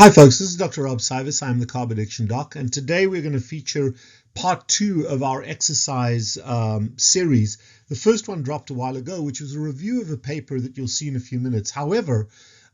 Hi folks, this is Dr. Rob Cywes. I'm the Carb Addiction Doc, and today we're going to feature part 2 of our exercise series. The first one dropped a while ago, which was a review of a paper that you'll see in a few minutes. However,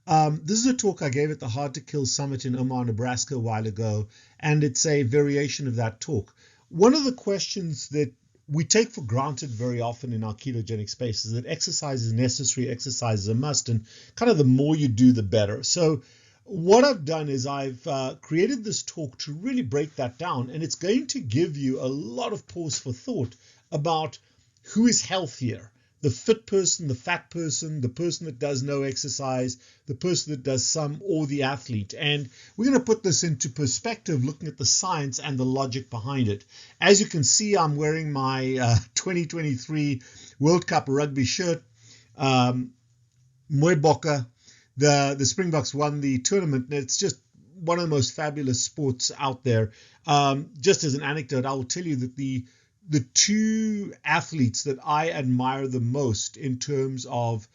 this is a talk I gave at the Hard to Kill Summit in Omaha, Nebraska a while ago, and it's a variation of that talk. One of the questions that we take for granted very often in our ketogenic space is that exercise is necessary, exercise is a must, and kind of the more you do, the better. So what I've done is I've created this talk to really break that down, and it's going to give you a lot of pause for thought about who is healthier, the fit person, the fat person, the person that does no exercise, the person that does some, or the athlete. And we're going to put this into perspective, looking at the science and the logic behind it. As you can see, I'm wearing my 2023 World Cup rugby shirt, Mooi Bokke. The Springboks won the tournament, and it's just one of the most fabulous sports out there. Just as an anecdote, I will tell you that the two athletes that I admire the most in terms of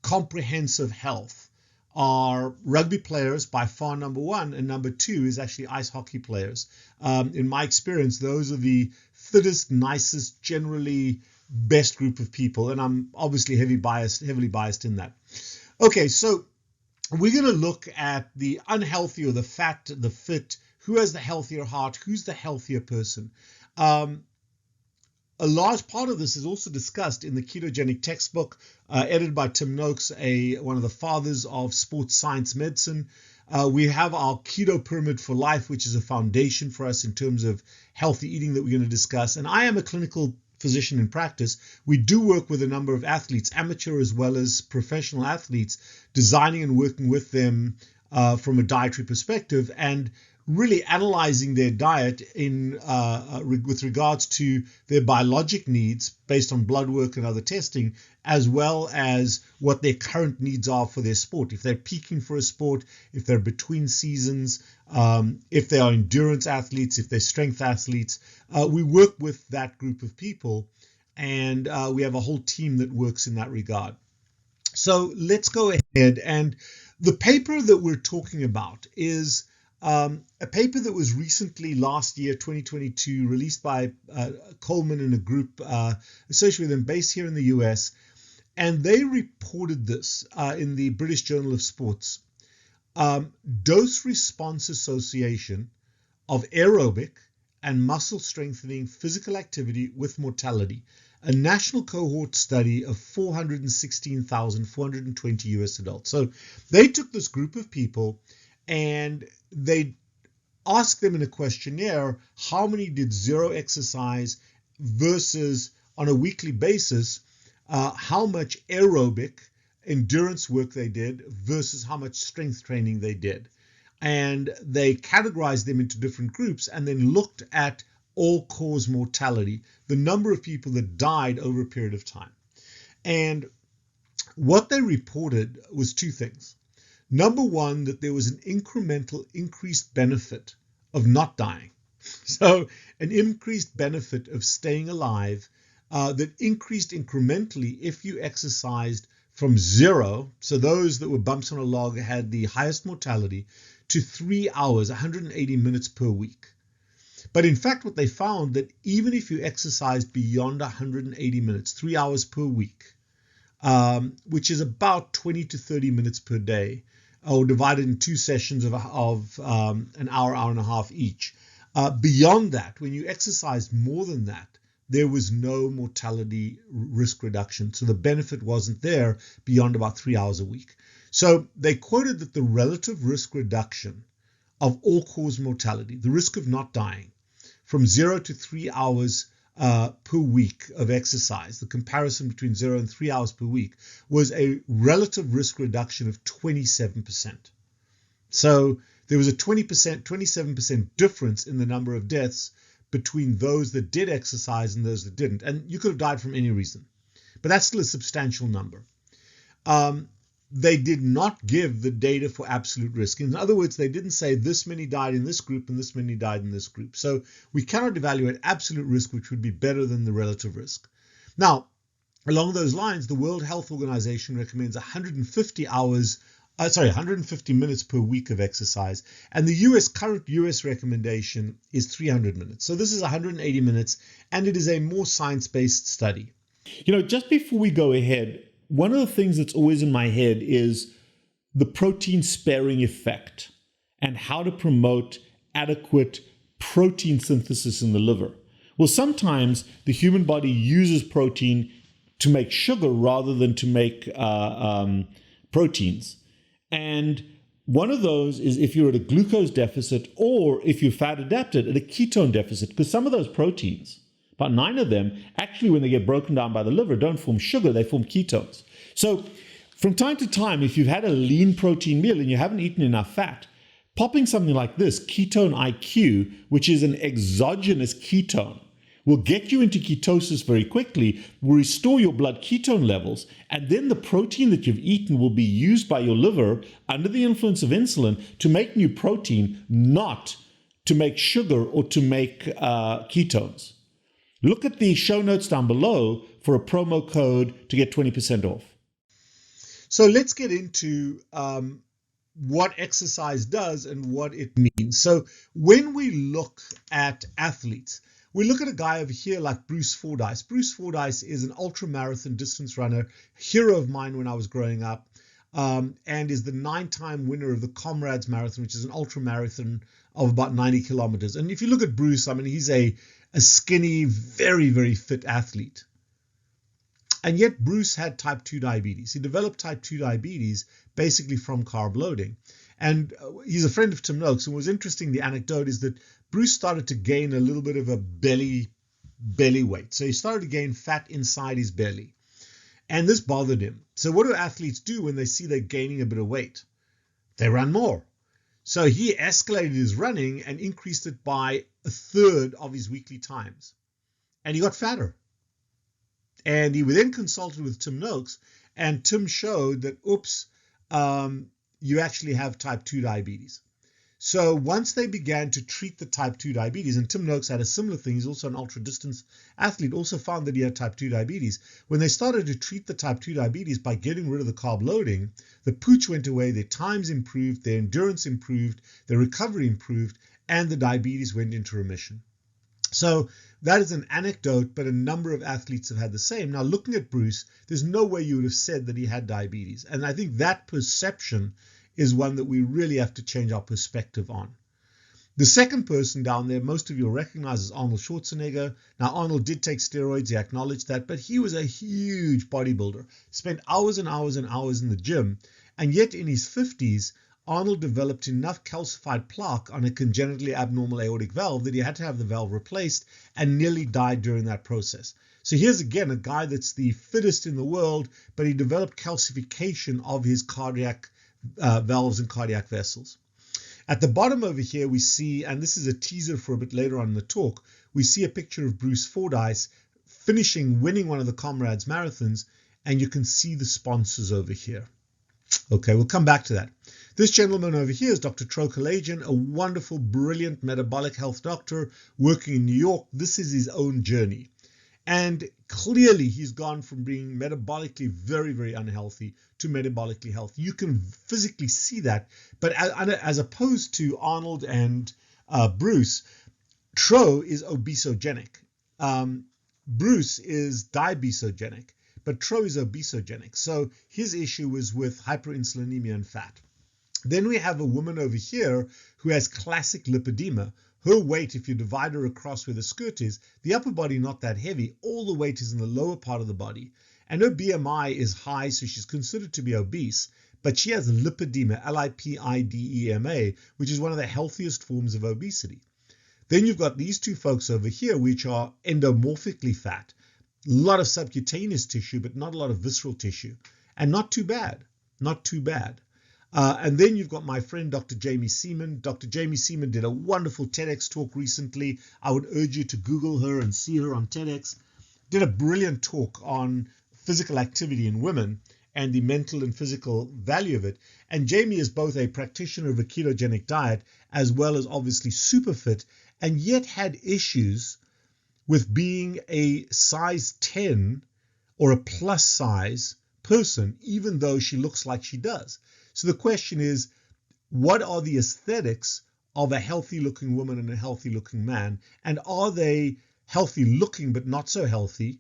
comprehensive health are rugby players, by far number one, and number two is actually ice hockey players. In my experience, those are the fittest, nicest, generally best group of people, and I'm obviously heavily biased in that. Okay, so we're going to look at the unhealthy or the fat, the fit, who has the healthier heart, who's the healthier person. A large part of this is also discussed in the ketogenic textbook edited by Tim Noakes, one of the fathers of sports science medicine. We have our keto pyramid for life, which is a foundation for us in terms of healthy eating that we're going to discuss. And I am a clinical physician in practice. We do work with a number of athletes, amateur as well as professional athletes, designing and working with them from a dietary perspective and really analyzing their diet with regards to their biologic needs based on blood work and other testing, as well as what their current needs are for their sport. If they're peaking for a sport, if they're between seasons, if they are endurance athletes, if they're strength athletes, we work with that group of people, and we have a whole team that works in that regard. So let's go ahead. And the paper that we're talking about is a paper that was recently, last year, 2022, released by Coleman and a group associated with them based here in the US. And they reported this in the British Journal of Sports. Dose-response association of aerobic and muscle strengthening physical activity with mortality. A national cohort study of 416,420 US adults. So they took this group of people and they asked them in a questionnaire how many did zero exercise versus on a weekly basis how much aerobic endurance work they did versus how much strength training they did. And they categorized them into different groups and then looked at all-cause mortality, the number of people that died over a period of time. And what they reported was two things. Number one, that there was an incremental increased benefit of not dying. So an increased benefit of staying alive that increased incrementally if you exercised from zero, so those that were bumps on a log had the highest mortality, to 3 hours, 180 minutes per week. But in fact, what they found that even if you exercised beyond 180 minutes, 3 hours per week, which is about 20 to 30 minutes per day, or divided in two sessions of an hour, hour and a half each. Beyond that, when you exercised more than that, there was no mortality risk reduction. So the benefit wasn't there beyond about 3 hours a week. So they quoted that the relative risk reduction of all-cause mortality, the risk of not dying, from 0 to 3 hours per week of exercise, the comparison between 0 and 3 hours per week, was a relative risk reduction of 27%. So there was a 27% difference in the number of deaths between those that did exercise and those that didn't. And you could have died from any reason, but that's still a substantial number. They did not give the data for absolute risk. In other words, they didn't say this many died in this group and this many died in this group. So we cannot evaluate absolute risk, which would be better than the relative risk. Now, along those lines, the World Health Organization recommends 150 hours 150 minutes per week of exercise. And the current US recommendation is 300 minutes. So this is 180 minutes, and it is a more science-based study. Just before we go ahead, one of the things that's always in my head is the protein sparing effect and how to promote adequate protein synthesis in the liver. Well, sometimes the human body uses protein to make sugar rather than to make proteins. And one of those is if you're at a glucose deficit or if you're fat adapted at a ketone deficit, because some of those proteins, about 9 of them, actually when they get broken down by the liver, don't form sugar, they form ketones. So from time to time, if you've had a lean protein meal and you haven't eaten enough fat, popping something like this, ketone IQ, which is an exogenous ketone, will get you into ketosis very quickly, will restore your blood ketone levels, and then the protein that you've eaten will be used by your liver under the influence of insulin to make new protein, not to make sugar or to make ketones. Look at the show notes down below for a promo code to get 20% off. So let's get into what exercise does and what it means. So when we look at athletes, we look at a guy over here like Bruce Fordyce. Bruce Fordyce is an ultra-marathon distance runner, hero of mine when I was growing up, and is the 9-time winner of the Comrades Marathon, which is an ultra-marathon of about 90 kilometers. And if you look at Bruce, I mean, he's a skinny, very, very fit athlete. And yet Bruce had type 2 diabetes. He developed type 2 diabetes basically from carb loading. And he's a friend of Tim Noakes. And what's interesting, the anecdote is that Bruce started to gain a little bit of a belly weight. So he started to gain fat inside his belly. And this bothered him. So what do athletes do when they see they're gaining a bit of weight? They run more. So he escalated his running and increased it by 1/3 of his weekly times. And he got fatter. And he then consulted with Tim Noakes, and Tim showed that, you actually have type 2 diabetes. So once they began to treat the type 2 diabetes, and Tim Noakes had a similar thing, he's also an ultra-distance athlete, also found that he had type 2 diabetes. When they started to treat the type 2 diabetes by getting rid of the carb loading, the pooch went away, their times improved, their endurance improved, their recovery improved, and the diabetes went into remission. So that is an anecdote, but a number of athletes have had the same. Now, looking at Bruce, there's no way you would have said that he had diabetes. And I think that perception is one that we really have to change our perspective on. The second person down there, most of you will recognize as Arnold Schwarzenegger. Now, Arnold did take steroids, he acknowledged that, but he was a huge bodybuilder, spent hours and hours and hours in the gym. And yet in his 50s, Arnold developed enough calcified plaque on a congenitally abnormal aortic valve that he had to have the valve replaced and nearly died during that process. So here's again a guy that's the fittest in the world, but he developed calcification of his cardiac valves and cardiac vessels. At the bottom over here we see, and this is a teaser for a bit later on in the talk, we see a picture of Bruce Fordyce winning one of the Comrades marathons, and you can see the sponsors over here. Okay, we'll come back to that. This gentleman over here is Dr. Tro Kalayjian, a wonderful, brilliant metabolic health doctor working in New York. This is his own journey. And clearly he's gone from being metabolically very, very unhealthy to metabolically healthy. You can physically see that. But as opposed to Arnold and Bruce, Tro is obesogenic. Bruce is diabesogenic, but Tro is obesogenic. So his issue was with hyperinsulinemia and fat. Then we have a woman over here who has classic lipedema. Her weight, if you divide her across where the skirt is, the upper body not that heavy, all the weight is in the lower part of the body. And her BMI is high, so she's considered to be obese, but she has lipedema, Lipidema, which is one of the healthiest forms of obesity. Then you've got these two folks over here, which are endomorphically fat. A lot of subcutaneous tissue, but not a lot of visceral tissue. And not too bad, not too bad. And then you've got my friend, Dr. Jamie Seaman. Dr. Jamie Seaman did a wonderful TEDx talk recently. I would urge you to Google her and see her on TEDx. Did a brilliant talk on physical activity in women and the mental and physical value of it. And Jamie is both a practitioner of a ketogenic diet as well as obviously super fit, and yet had issues with being a size 10 or a plus size person, even though she looks like she does. So the question is, what are the aesthetics of a healthy looking woman and a healthy looking man? And are they healthy looking but not so healthy?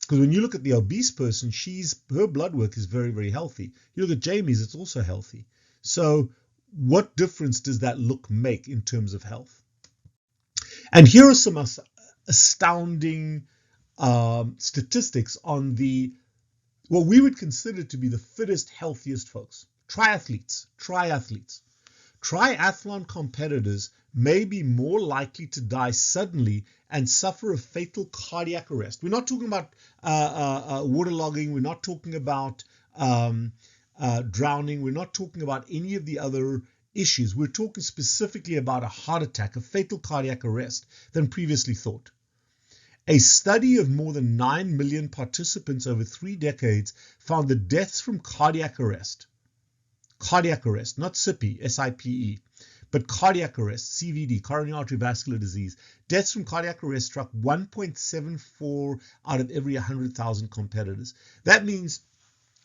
Because when you look at the obese person, her blood work is very, very healthy. You look at Jamie's, it's also healthy. So what difference does that look make in terms of health? And here are some astounding statistics on what we would consider to be the fittest, healthiest folks. Triathletes. Triathlon competitors may be more likely to die suddenly and suffer a fatal cardiac arrest. We're not talking about waterlogging. We're not talking about drowning. We're not talking about any of the other issues. We're talking specifically about a heart attack, a fatal cardiac arrest than previously thought. A study of more than 9 million participants over 3 decades found that deaths from cardiac arrest, not SIPE, S-I-P-E, but cardiac arrest, CVD, coronary artery vascular disease, deaths from cardiac arrest struck 1.74 out of every 100,000 competitors. That means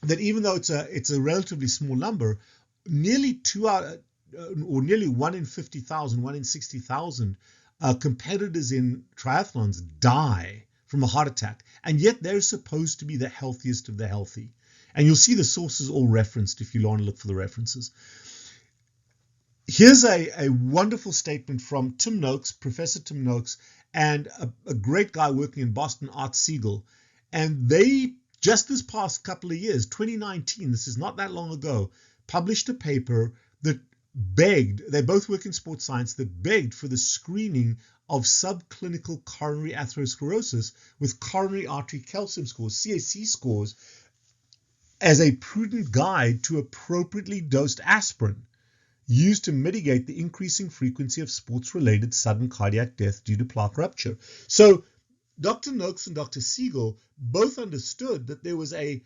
that even though it's a relatively small number, nearly 1 in 50,000, 1 in 60,000 competitors in triathlons die from a heart attack, and yet they're supposed to be the healthiest of the healthy. And you'll see the sources all referenced if you want to look for the references. Here's a wonderful statement from Tim Noakes, Professor Tim Noakes, and a great guy working in Boston, Art Siegel. And they, just this past couple of years, 2019, this is not that long ago, published a paper that begged, they both work in sports science, that begged for the screening of subclinical coronary atherosclerosis with coronary artery calcium scores, CAC scores, as a prudent guide to appropriately dosed aspirin used to mitigate the increasing frequency of sports-related sudden cardiac death due to plaque rupture. So Dr. Noakes and Dr. Siegel both understood that there was a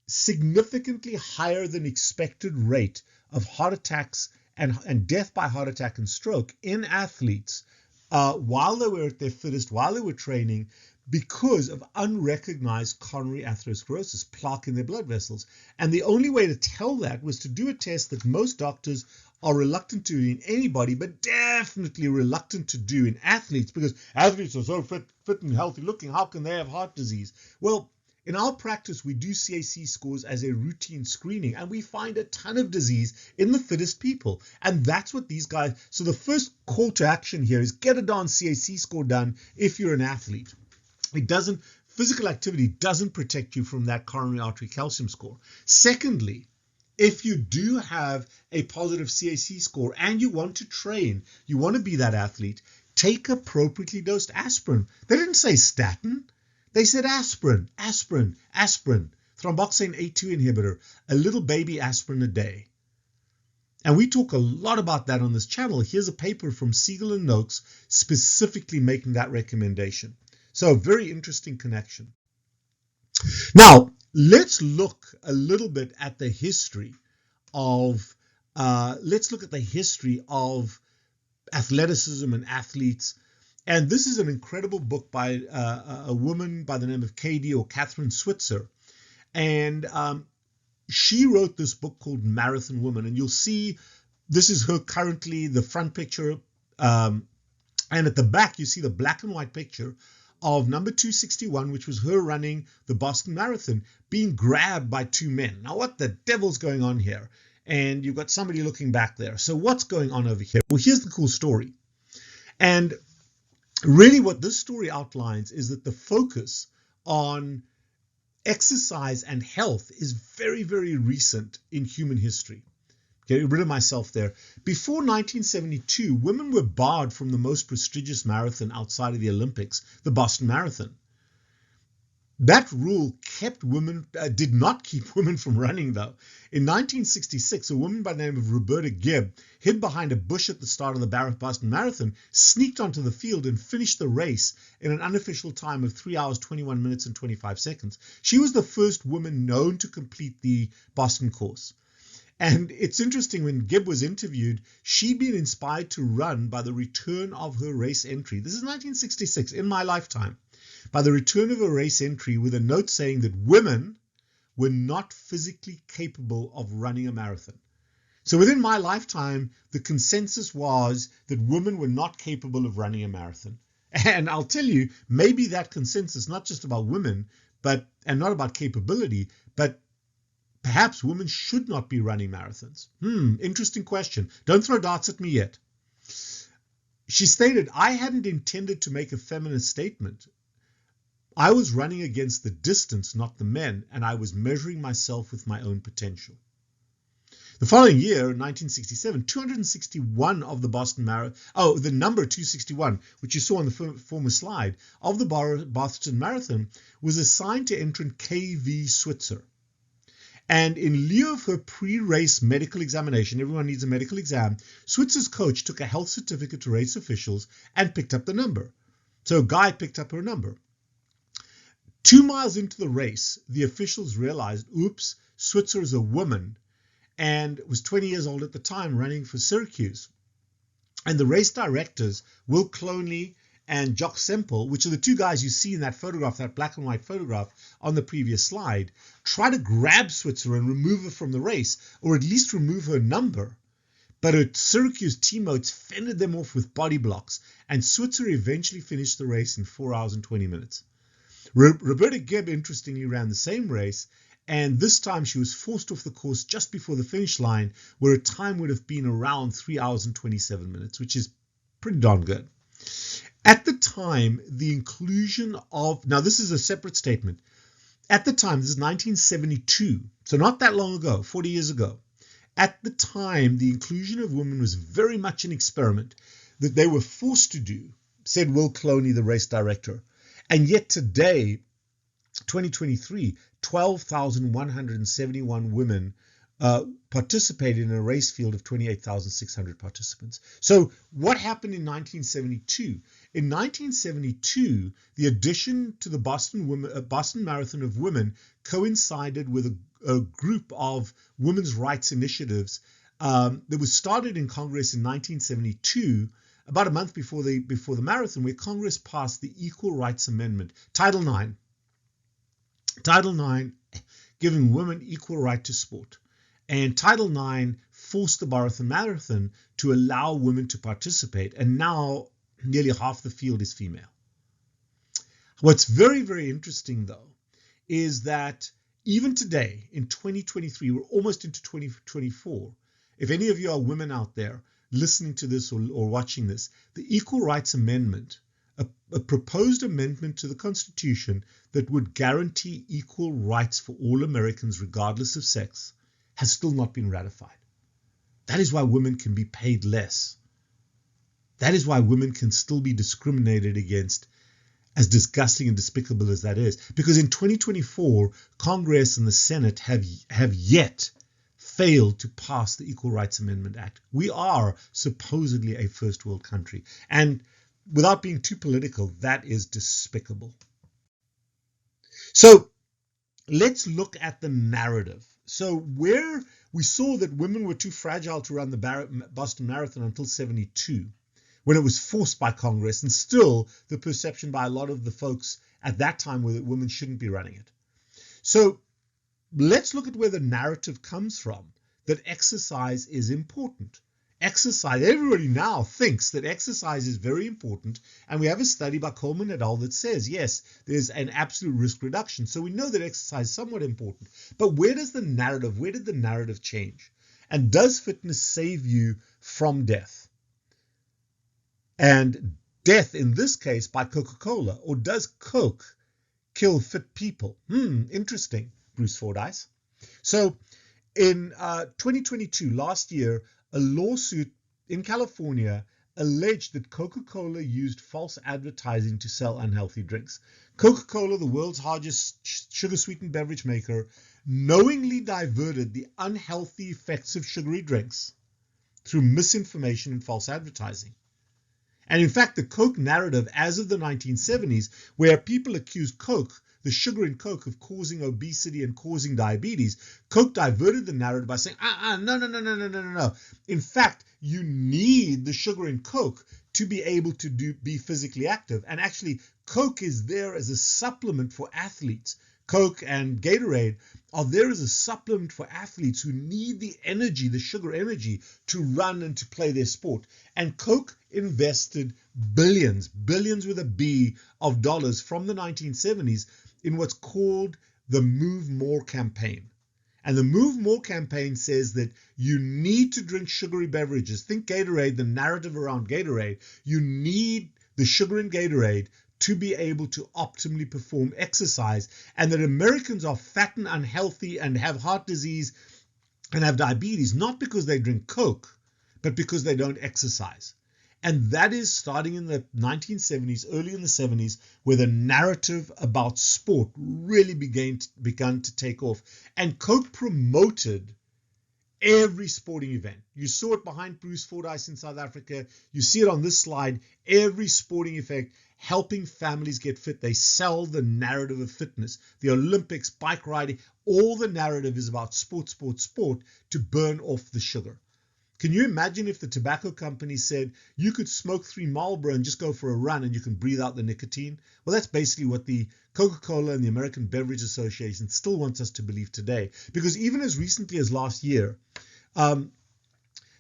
significantly higher than expected rate of heart attacks and death by heart attack and stroke in athletes while they were at their fittest, while they were training, because of unrecognized coronary atherosclerosis, plaque in their blood vessels. And the only way to tell that was to do a test that most doctors are reluctant to do in anybody, but definitely reluctant to do in athletes, because athletes are so fit and healthy looking. How can they have heart disease? Well, in our practice, we do CAC scores as a routine screening, and we find a ton of disease in the fittest people. And that's what these guys, so the first call to action here is get a darn CAC score done if you're an athlete. Physical activity doesn't protect you from that coronary artery calcium score. Secondly, if you do have a positive CAC score and you want to train, you want to be that athlete, take appropriately dosed aspirin. They didn't say statin. They said aspirin, thromboxane A2 inhibitor, a little baby aspirin a day. And we talk a lot about that on this channel. Here's a paper from Siegel and Noakes specifically making that recommendation. So a very interesting connection. Now, let's look a little bit at the history of athleticism and athletes. And this is an incredible book by a woman by the name of Ph.D. or Catherine Switzer. And she wrote this book called Marathon Woman. And you'll see this is her currently, the front picture. And at the back, you see the black and white picture of number 261, which was her running the Boston Marathon, being grabbed by 2 men. Now, what the devil's going on here? And you've got somebody looking back there. So what's going on over here? Well, here's the cool story. And really what this story outlines is that the focus on exercise and health is very, very recent in human history. Get rid of myself there. Before 1972, women were barred from the most prestigious marathon outside of the Olympics, the Boston Marathon. That rule did not keep women from running, though. In 1966, a woman by the name of Roberta Gibb hid behind a bush at the start of the Boston Marathon, sneaked onto the field and finished the race in an unofficial time of 3 hours, 21 minutes and 25 seconds. She was the first woman known to complete the Boston course. And it's interesting, when Gibb was interviewed, she'd been inspired to run by the return of her race entry. This is 1966, in my lifetime. By the return of a race entry with a note saying that women were not physically capable of running a marathon. So within my lifetime, the consensus was that women were not capable of running a marathon. And I'll tell you, maybe that consensus, not just about women, and not about capability, but perhaps women should not be running marathons. Interesting question. Don't throw darts at me yet. She stated, I hadn't intended to make a feminist statement. I was running against the distance, not the men, and I was measuring myself with my own potential. The following year, in 1967, 261 of the Boston Marathon, the number 261, which you saw on the former slide, of the Boston Marathon was assigned to entrant K.V. Cywes. And in lieu of her pre-race medical examination, everyone needs a medical exam, Cywes' coach took a health certificate to race officials and picked up the number. So a guy picked up her number. 2 miles into the race, the officials realized, oops, Cywes is a woman and was 20 years old at the time, running for Syracuse. And the race directors, Will Cloney and Jock Semple, which are the two guys you see in that photograph, that black and white photograph on the previous slide, try to grab Cywes and remove her from the race, or at least remove her number. But her Syracuse teammates fended them off with body blocks, and Cywes eventually finished the race in 4 hours and 20 minutes. Roberta Gibb, interestingly, ran the same race, and this time she was forced off the course just before the finish line, where her time would have been around 3 hours and 27 minutes, which is pretty darn good. At the time, the inclusion of, now this is a separate statement, at the time, this is 1972, so not that long ago, 40 years ago, at the time, the inclusion of women was very much an experiment that they were forced to do, said Will Cloney, the race director. And yet today, 2023, 12,171 women participated in a race field of 28,600 participants. So what happened in 1972? In 1972, the addition to the Boston Marathon of Women coincided with a group of women's rights initiatives that was started in Congress in 1972, about a month before the marathon, where Congress passed the Equal Rights Amendment, Title IX. Title IX, giving women equal right to sport. And Title IX forced the Boston Marathon to allow women to participate. And now nearly half the field is female. What's very, very interesting, though, is that even today, in 2023, we're almost into 2024. If any of you are women out there listening to this or watching this, the Equal Rights Amendment, a proposed amendment to the Constitution that would guarantee equal rights for all Americans regardless of sex, has still not been ratified. That is why women can be paid less. That is why women can still be discriminated against, as disgusting and despicable as that is. Because in 2024, Congress and the Senate have yet failed to pass the Equal Rights Amendment Act. We are supposedly a first world country. And without being too political, that is despicable. So let's look at the narrative. So where we saw that women were too fragile to run the Boston Marathon until 72, when it was forced by Congress, and still the perception by a lot of the folks at that time were that women shouldn't be running it. So let's look at where the narrative comes from, that exercise is important. Exercise, everybody now thinks that exercise is very important, and we have a study by Coleman et al. That says, yes, there's an absolute risk reduction. So we know that exercise is somewhat important. But where did the narrative change? And does fitness save you from death? And death, in this case, by Coca-Cola, or does Coke kill fit people? Interesting, Bruce Fordyce. So in 2022, last year, a lawsuit in California alleged that Coca-Cola used false advertising to sell unhealthy drinks. Coca-Cola, the world's largest sugar-sweetened beverage maker, knowingly diverted the unhealthy effects of sugary drinks through misinformation and false advertising. And in fact, the Coke narrative as of the 1970s, where people accused Coke, the sugar in Coke, of causing obesity and causing diabetes, Coke diverted the narrative by saying, no. In fact, you need the sugar in Coke to be able to be physically active. And actually, Coke is there as a supplement for athletes Coke and Gatorade are there as a supplement for athletes who need the energy, the sugar energy, to run and to play their sport. And Coke invested billions with a B of dollars from the 1970s in what's called the Move More campaign. And the Move More campaign says that you need to drink sugary beverages. Think Gatorade, the narrative around Gatorade. You need the sugar in Gatorade to be able to optimally perform exercise, and that Americans are fat and unhealthy and have heart disease and have diabetes, not because they drink Coke, but because they don't exercise. And that is starting in the 1970s, early in the 70s, where the narrative about sport really began to take off. And Coke promoted every sporting event. You saw it behind Bruce Fordyce in South Africa. You see it on this slide. Every sporting event, helping families get fit. They sell the narrative of fitness. The Olympics, bike riding, all the narrative is about sport to burn off the sugar. Can you imagine if the tobacco company said you could smoke 3 Marlboro and just go for a run and you can breathe out the nicotine? Well, that's basically what the Coca-Cola and the American Beverage Association still wants us to believe today. Because even as recently as last year,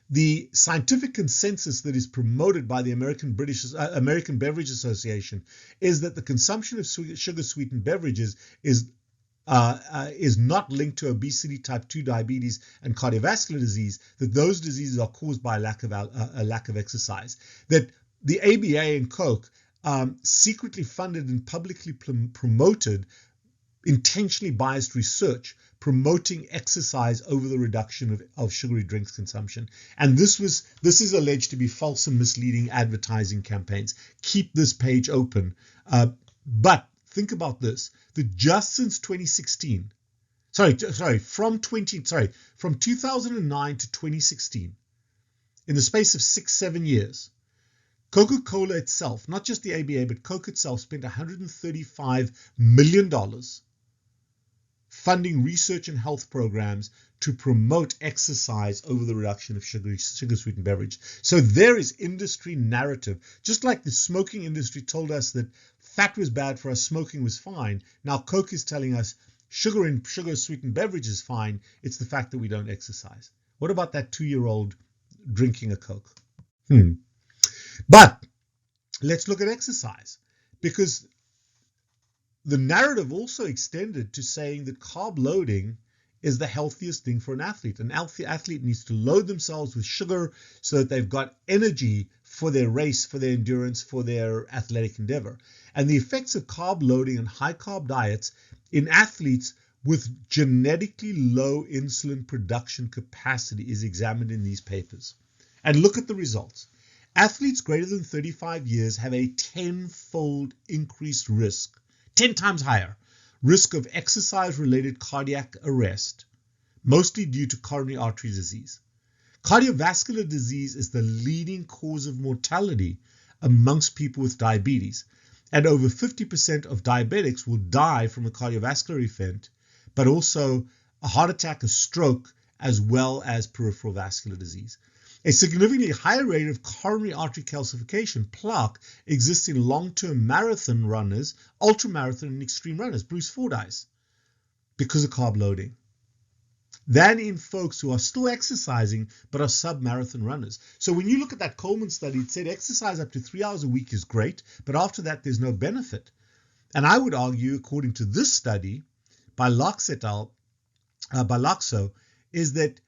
the scientific consensus that is promoted by the American Beverage Association is that the consumption of sugar-sweetened beverages is not linked to obesity, type 2 diabetes, and cardiovascular disease, that those diseases are caused by a lack of exercise. That the ABA and Coke secretly funded and publicly promoted intentionally biased research promoting exercise over the reduction of sugary drinks consumption. And this is alleged to be false and misleading advertising campaigns. Keep this page open. But think about this, that just since 2016, from 2009 to 2016, in the space of 6-7 years, Coca-Cola itself, not just the ABA, but Coke itself, spent $135 million funding research and health programs to promote exercise over the reduction of sugar-sweetened beverage. So there is industry narrative. Just like the smoking industry told us that fat was bad for us, smoking was fine. Now Coke is telling us sugar and sugar-sweetened beverage is fine. It's the fact that we don't exercise. What about that 2-year-old drinking a Coke? But let's look at exercise, because the narrative also extended to saying that carb loading is the healthiest thing for an athlete. An athlete needs to load themselves with sugar so that they've got energy for their race, for their endurance, for their athletic endeavor. And the effects of carb loading and high carb diets in athletes with genetically low insulin production capacity is examined in these papers. And look at the results. Athletes greater than 35 years have a 10-fold increased risk, 10 times higher, risk of exercise-related cardiac arrest, mostly due to coronary artery disease. Cardiovascular disease is the leading cause of mortality amongst people with diabetes, and over 50% of diabetics will die from a cardiovascular event, but also a heart attack, a stroke, as well as peripheral vascular disease. A significantly higher rate of coronary artery calcification, plaque, exists in long-term marathon runners, ultramarathon and extreme runners, Bruce Fordyce, because of carb loading, than in folks who are still exercising but are sub-marathon runners. So when you look at that Coleman study, it said exercise up to 3 hours a week is great, but after that there's no benefit. And I would argue, according to this study by Laxo, is that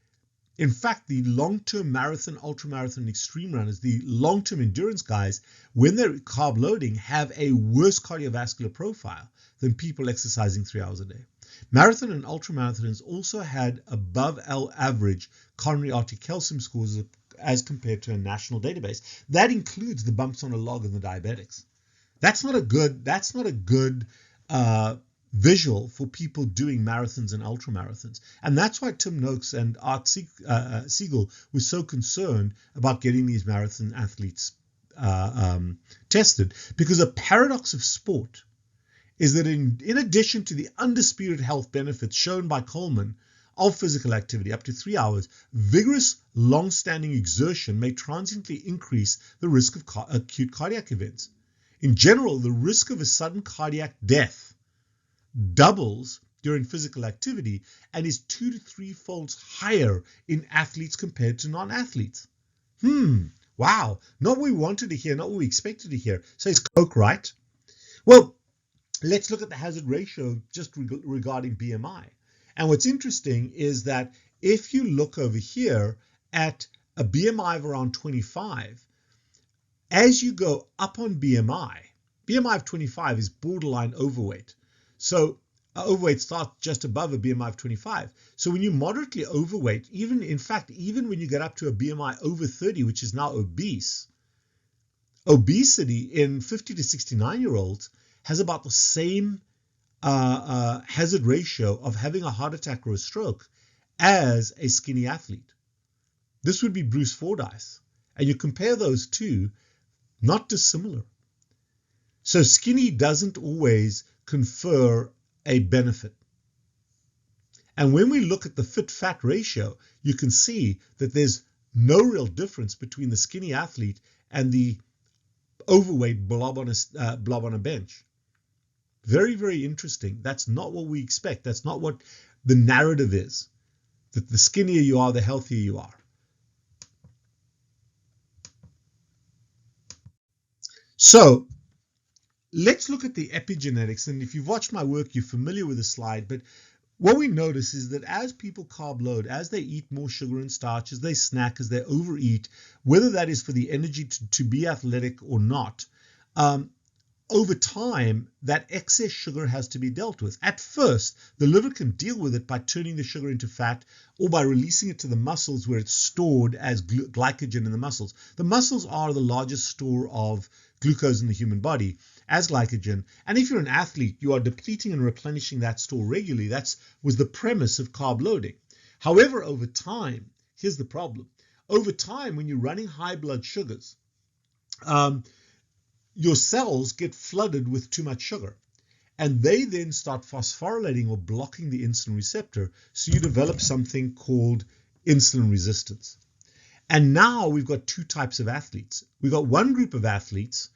in fact, the long-term marathon, ultramarathon, and extreme runners, the long-term endurance guys, when they're carb loading, have a worse cardiovascular profile than people exercising 3 hours a day. Marathon and ultramarathons also had above average coronary artery calcium scores as compared to a national database. That includes the bumps on a log and the diabetics. That's not a good visual for people doing marathons and ultramarathons. And that's why Tim Noakes and Art Siegel were so concerned about getting these marathon athletes tested, because a paradox of sport is that in addition to the undisputed health benefits shown by Coleman of physical activity up to 3 hours, vigorous long-standing exertion may transiently increase the risk of acute cardiac events. In general, the risk of a sudden cardiac death doubles during physical activity and is 2 to 3 folds higher in athletes compared to non-athletes. Wow, not what we wanted to hear, not what we expected to hear. So is Coke right? Well, let's look at the hazard ratio just regarding BMI. And what's interesting is that if you look over here at a BMI of around 25, as you go up on BMI of 25 is borderline overweight. So overweight starts just above a BMI of 25. So when you're moderately overweight, even when you get up to a BMI over 30, which is now obese, obesity in 50 to 69-year-olds has about the same hazard ratio of having a heart attack or a stroke as a skinny athlete. This would be Bruce Fordyce. And you compare those two, not dissimilar. So skinny doesn't always confer a benefit. And when we look at the fit-fat ratio, you can see that there's no real difference between the skinny athlete and the overweight blob on a bench. Very, very interesting. That's not what we expect. That's not what the narrative is, that the skinnier you are, the healthier you are. So let's look at the epigenetics. And if you've watched my work, you're familiar with the slide. But what we notice is that as people carb load, as they eat more sugar and starch, as they snack, as they overeat, whether that is for the energy to be athletic or not, over time, that excess sugar has to be dealt with. At first, the liver can deal with it by turning the sugar into fat or by releasing it to the muscles where it's stored as glycogen in the muscles. The muscles are the largest store of glucose in the human body as glycogen. And if you're an athlete, you are depleting and replenishing that store regularly. That was the premise of carb loading. However, over time, here's the problem. Over time, when you're running high blood sugars, your cells get flooded with too much sugar, and they then start phosphorylating or blocking the insulin receptor, so you develop something called insulin resistance. And now we've got two types of athletes. We've got one group of athletes,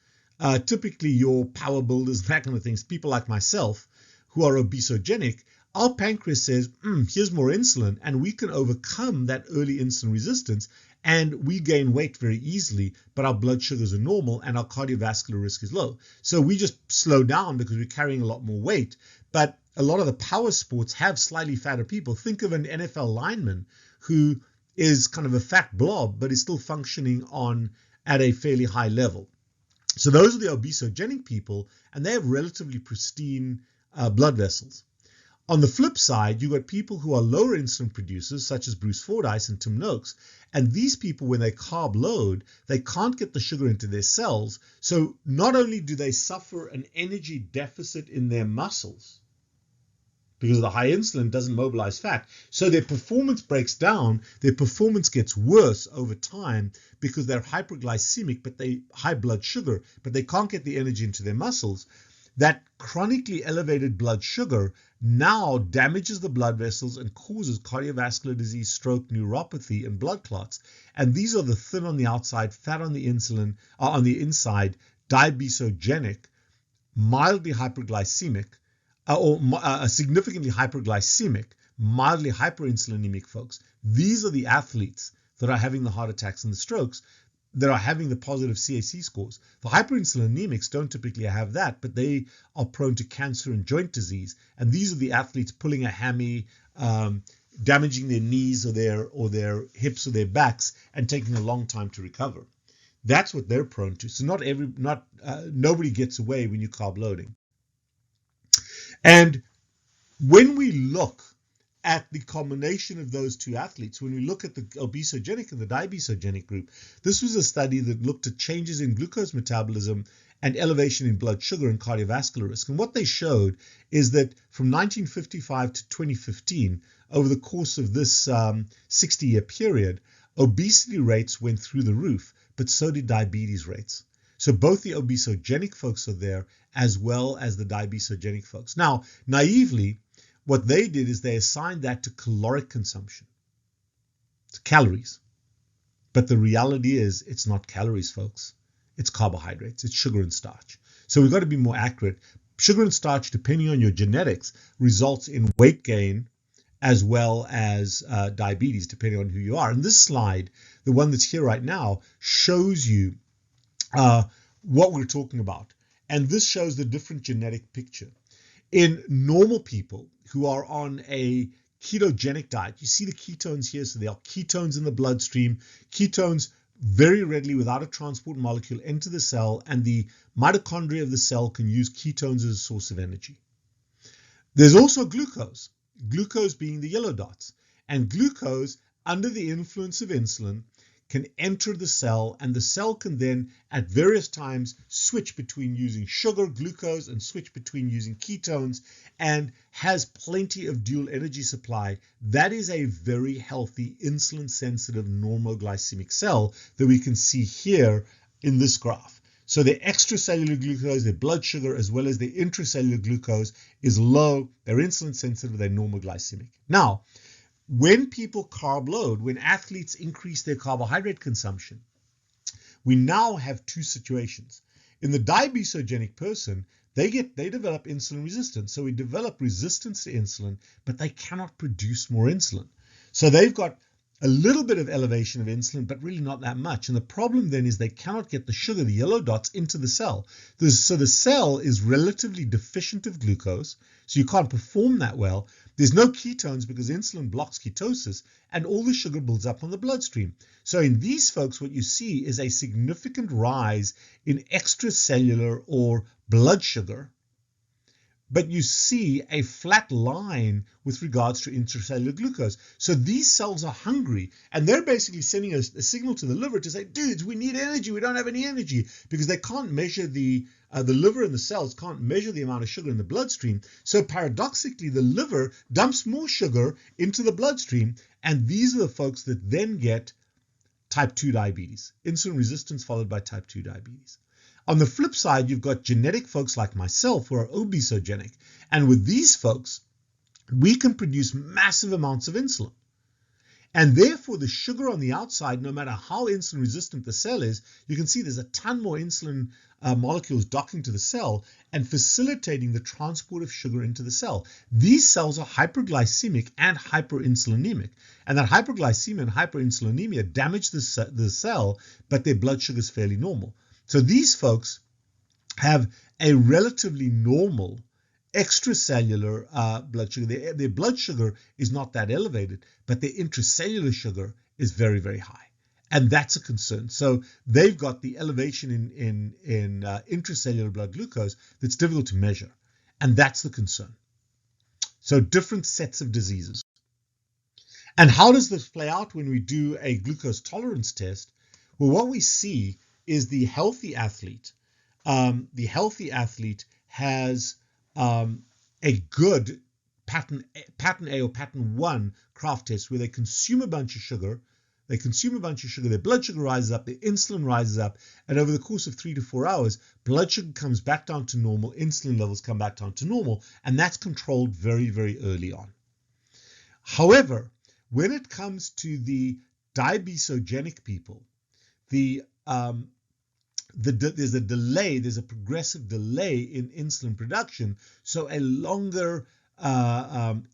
typically your power builders, that kind of things, people like myself who are obesogenic. Our pancreas says, here's more insulin, and we can overcome that early insulin resistance, and we gain weight very easily, but our blood sugars are normal and our cardiovascular risk is low. So we just slow down because we're carrying a lot more weight. But a lot of the power sports have slightly fatter people. Think of an NFL lineman who is kind of a fat blob, but is still functioning at a fairly high level. So those are the obesogenic people, and they have relatively pristine blood vessels. On the flip side, you've got people who are lower insulin producers, such as Bruce Fordyce and Tim Noakes. And these people, when they carb load, they can't get the sugar into their cells. So not only do they suffer an energy deficit in their muscles, because the high insulin doesn't mobilize fat, so their performance breaks down, their performance gets worse over time because they're hyperglycemic, but high blood sugar, but they can't get the energy into their muscles. That chronically elevated blood sugar now damages the blood vessels and causes cardiovascular disease, stroke, neuropathy, and blood clots. And these are the thin on the outside, fat on the inside, diabesogenic, mildly hyperglycemic, or significantly hyperglycemic, mildly hyperinsulinemic folks. These are the athletes that are having the heart attacks and the strokes, that are having the positive CAC scores. The hyperinsulinemics don't typically have that, but they are prone to cancer and joint disease. And these are the athletes pulling a hammy, damaging their knees or their hips or their backs, and taking a long time to recover. That's what they're prone to. So nobody gets away when you carb loading. And when we look at the combination of those two athletes, when we look at the obesogenic and the diabesogenic group, this was a study that looked at changes in glucose metabolism and elevation in blood sugar and cardiovascular risk. And what they showed is that from 1955 to 2015, over the course of this 60-year period, obesity rates went through the roof, but so did diabetes rates. So both the obesogenic folks are there as well as the diabesogenic folks. Now, naively, what they did is they assigned that to caloric consumption, to calories. But the reality is it's not calories, folks. It's carbohydrates. It's sugar and starch. So we've got to be more accurate. sugar and starch, depending on your genetics, results in weight gain as well as diabetes, depending on who you are. And this slide, the one that's here right now, shows you what we're talking about. And this shows the different genetic picture. In normal people who are on a ketogenic diet, you see the ketones here, so there are ketones in the bloodstream. Ketones very readily, without a transport molecule, enter the cell, and the mitochondria of the cell can use ketones as a source of energy. There's also glucose, glucose being the yellow dots, and glucose, under the influence of insulin, can enter the cell, and the cell can then at various times switch between using sugar, glucose, and switch between using ketones, and has plenty of dual energy supply. That is a very healthy insulin sensitive normal glycemic cell that we can see here in this graph. So their extracellular glucose, their blood sugar, as well as their intracellular glucose is low. They're insulin sensitive, they're normal glycemic. Now, when people carb load, when athletes increase their carbohydrate consumption, we now have two situations. In the diabesogenic person, they develop insulin resistance. So we develop resistance to insulin, but they cannot produce more insulin. So they've got a little bit of elevation of insulin, but really not that much. And the problem then is they cannot get the sugar, the yellow dots, into the cell. So the cell is relatively deficient of glucose, so you can't perform that well. There's no ketones because insulin blocks ketosis, and all the sugar builds up on the bloodstream. So in these folks, what you see is a significant rise in extracellular or blood sugar, but you see a flat line with regards to intracellular glucose. So these cells are hungry, and they're basically sending a signal to the liver to say, dudes, we need energy. We don't have any energy, because they can't measure the liver and the cells can't measure the amount of sugar in the bloodstream. So paradoxically, the liver dumps more sugar into the bloodstream, and these are the folks that then get type 2 diabetes, insulin resistance followed by type 2 diabetes. On the flip side, you've got genetic folks like myself who are obesogenic. And with these folks, we can produce massive amounts of insulin. And therefore, the sugar on the outside, no matter how insulin resistant the cell is, you can see there's a ton more insulin molecules docking to the cell and facilitating the transport of sugar into the cell. These cells are hyperglycemic and hyperinsulinemic. And that hyperglycemia and hyperinsulinemia damage the cell, but their blood sugar is fairly normal. So these folks have a relatively normal extracellular blood sugar. Their blood sugar is not that elevated, but their intracellular sugar is very, very high. And that's a concern. So they've got the elevation in intracellular blood glucose that's difficult to measure. And that's the concern. So different sets of diseases. And how does this play out when we do a glucose tolerance test? Well, what we see is the healthy athlete. The healthy athlete has a good pattern A or pattern 1 Kraft test where they consume a bunch of sugar. Their blood sugar rises up, their insulin rises up, and over the course of 3 to 4 hours, blood sugar comes back down to normal, insulin levels come back down to normal, and that's controlled very, very early on. However, when it comes to the diabesogenic people, there's a delay, there's a progressive delay in insulin production, so a longer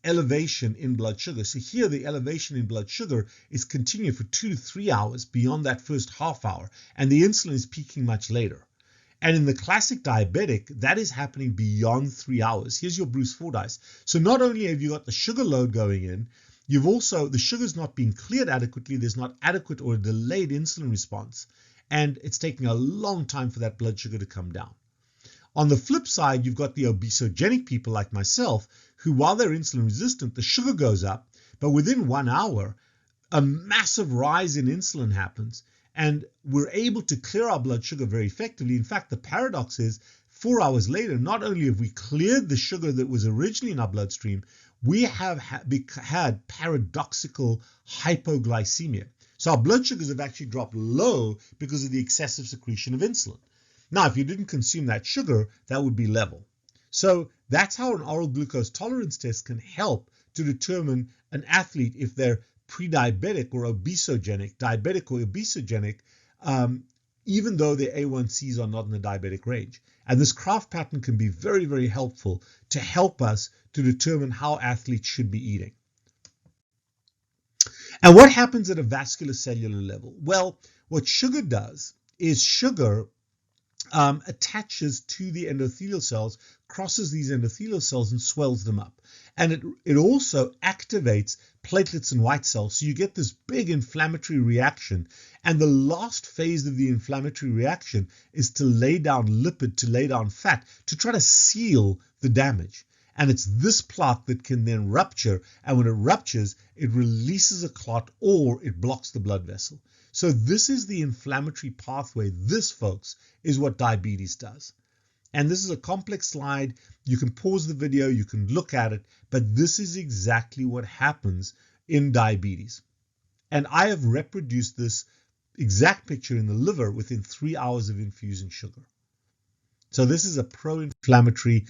elevation in blood sugar. So here the elevation in blood sugar is continuing for 2 to 3 hours beyond that first half hour, and the insulin is peaking much later. And in the classic diabetic, that is happening beyond 3 hours. Here's your Bruce Fordyce. So not only have you got the sugar load going in, you've also, the sugar's not being cleared adequately, there's not adequate or delayed insulin response, and it's taking a long time for that blood sugar to come down. On the flip side, you've got the obesogenic people like myself, who while they're insulin resistant, the sugar goes up, but within 1 hour, a massive rise in insulin happens, and we're able to clear our blood sugar very effectively. In fact, the paradox is 4 hours later, not only have we cleared the sugar that was originally in our bloodstream, we have had paradoxical hypoglycemia. So our blood sugars have actually dropped low because of the excessive secretion of insulin. Now, if you didn't consume that sugar, that would be level. So that's how an oral glucose tolerance test can help to determine an athlete if they're pre-diabetic or obesogenic, diabetic or obesogenic, even though their A1Cs are not in the diabetic range. And this Kraft pattern can be very, very helpful to help us to determine how athletes should be eating. And what happens at a vascular cellular level? Well, what sugar does is sugar attaches to the endothelial cells, crosses these endothelial cells and swells them up. And it also activates platelets and white cells. So you get this big inflammatory reaction. And the last phase of the inflammatory reaction is to lay down lipid, to lay down fat, to try to seal the damage. And it's this plaque that can then rupture. And when it ruptures, it releases a clot or it blocks the blood vessel. So this is the inflammatory pathway. This, folks, is what diabetes does. And this is a complex slide. You can pause the video, you can look at it, but this is exactly what happens in diabetes. And I have reproduced this exact picture in the liver within 3 hours of infusing sugar. So this is a pro-inflammatory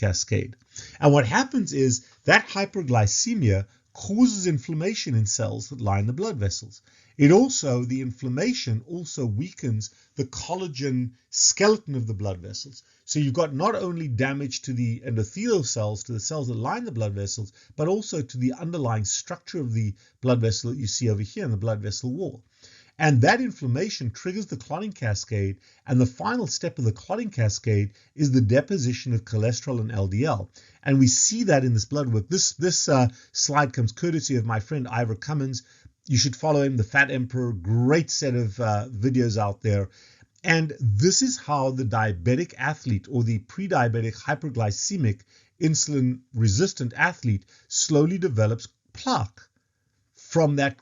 cascade. And what happens is that hyperglycemia causes inflammation in cells that line the blood vessels. The inflammation also weakens the collagen skeleton of the blood vessels. So you've got not only damage to the endothelial cells, to the cells that line the blood vessels, but also to the underlying structure of the blood vessel that you see over here in the blood vessel wall. And that inflammation triggers the clotting cascade, and the final step of the clotting cascade is the deposition of cholesterol and LDL. And we see that in this blood work. This slide comes courtesy of my friend Ivor Cummins. You should follow him, the Fat Emperor, great set of videos out there. And this is how the diabetic athlete or the pre-diabetic hyperglycemic insulin-resistant athlete slowly develops plaque from that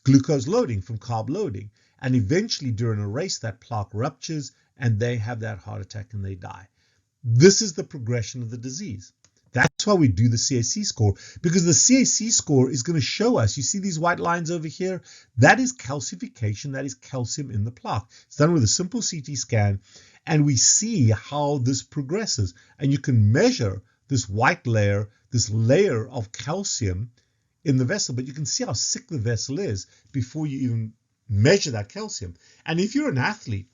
glucose loading, from carb loading. And eventually during a race, that plaque ruptures and they have that heart attack and they die. This is the progression of the disease. That's why we do the CAC score, because the CAC score is going to show us, you see these white lines over here? That is calcification, that is calcium in the plaque. It's done with a simple CT scan, and we see how this progresses. And you can measure this white layer, this layer of calcium in the vessel, but you can see how sick the vessel is before you even measure that calcium. And if you're an athlete,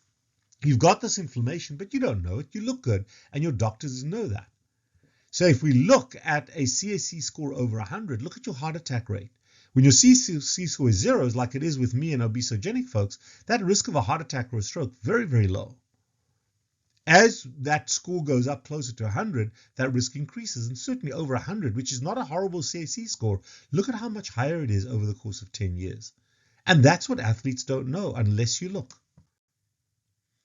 you've got this inflammation, but you don't know it, you look good, and your doctors know that. So if we look at a CAC score over 100, look at your heart attack rate. When your CAC score is 0, like it is with me and obesogenic folks, that risk of a heart attack or a stroke, very, very low. As that score goes up closer to 100, that risk increases, and certainly over 100, which is not a horrible CAC score, look at how much higher it is over the course of 10 years. And that's what athletes don't know unless you look.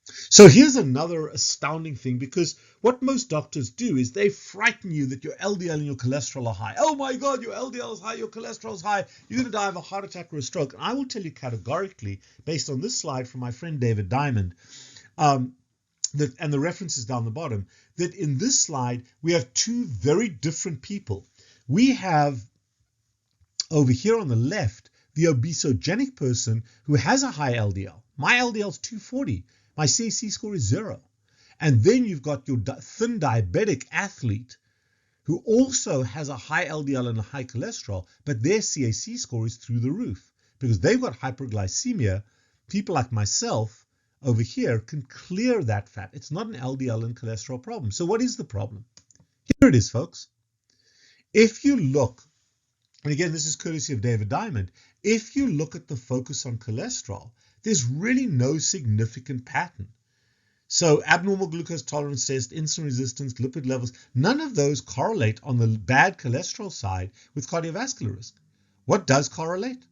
So here's another astounding thing, because what most doctors do is they frighten you that your LDL and your cholesterol are high. Oh my God, your LDL is high, your cholesterol is high, you're going to die of a heart attack or a stroke. And I will tell you categorically, based on this slide from my friend David Diamond, and the references down the bottom, that in this slide we have two very different people. We have over here on the left the obesogenic person who has a high LDL. My LDL is 240. My CAC score is 0. And then you've got your thin diabetic athlete who also has a high LDL and a high cholesterol, but their CAC score is through the roof because they've got hyperglycemia. People like myself over here can clear that fat. It's not an LDL and cholesterol problem. So what is the problem? Here it is, folks. If you look, and again, this is courtesy of David Diamond, if you look at the focus on cholesterol, there's really no significant pattern. So abnormal glucose tolerance test, insulin resistance, lipid levels, none of those correlate on the bad cholesterol side with cardiovascular risk. What does correlate?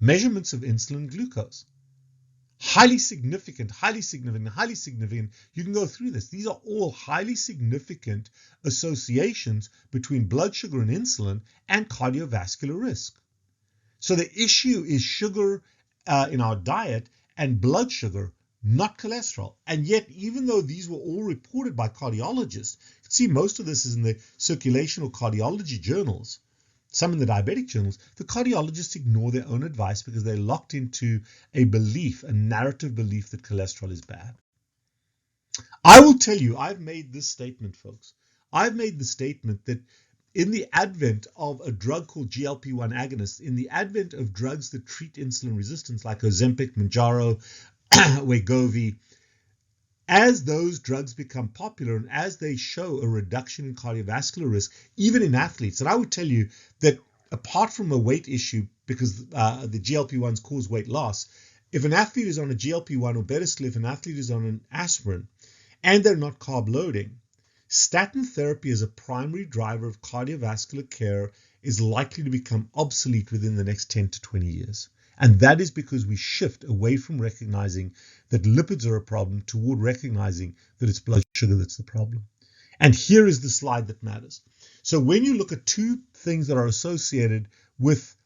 Measurements of insulin glucose. Highly significant, highly significant, highly significant. You can go through this. These are all highly significant associations between blood sugar and insulin and cardiovascular risk. So the issue is sugar in our diet and blood sugar, not cholesterol. And yet, even though these were all reported by cardiologists, you can see most of this is in the circulational cardiology journals, some in the diabetic journals, the cardiologists ignore their own advice because they're locked into a belief, a narrative belief that cholesterol is bad. I will tell you, I've made this statement, folks. I've made the statement that in the advent of a drug called GLP-1 agonists, in the advent of drugs that treat insulin resistance like Ozempic, Mounjaro, Wegovy, as those drugs become popular and as they show a reduction in cardiovascular risk, even in athletes. And I would tell you that apart from a weight issue, because the GLP-1s cause weight loss, if an athlete is on a GLP-1, or better still, if an athlete is on an aspirin and they're not carb loading, statin therapy as a primary driver of cardiovascular care is likely to become obsolete within the next 10 to 20 years. And that is because we shift away from recognizing that lipids are a problem toward recognizing that it's blood sugar that's the problem. And here is the slide that matters. So when you look at two things that are associated with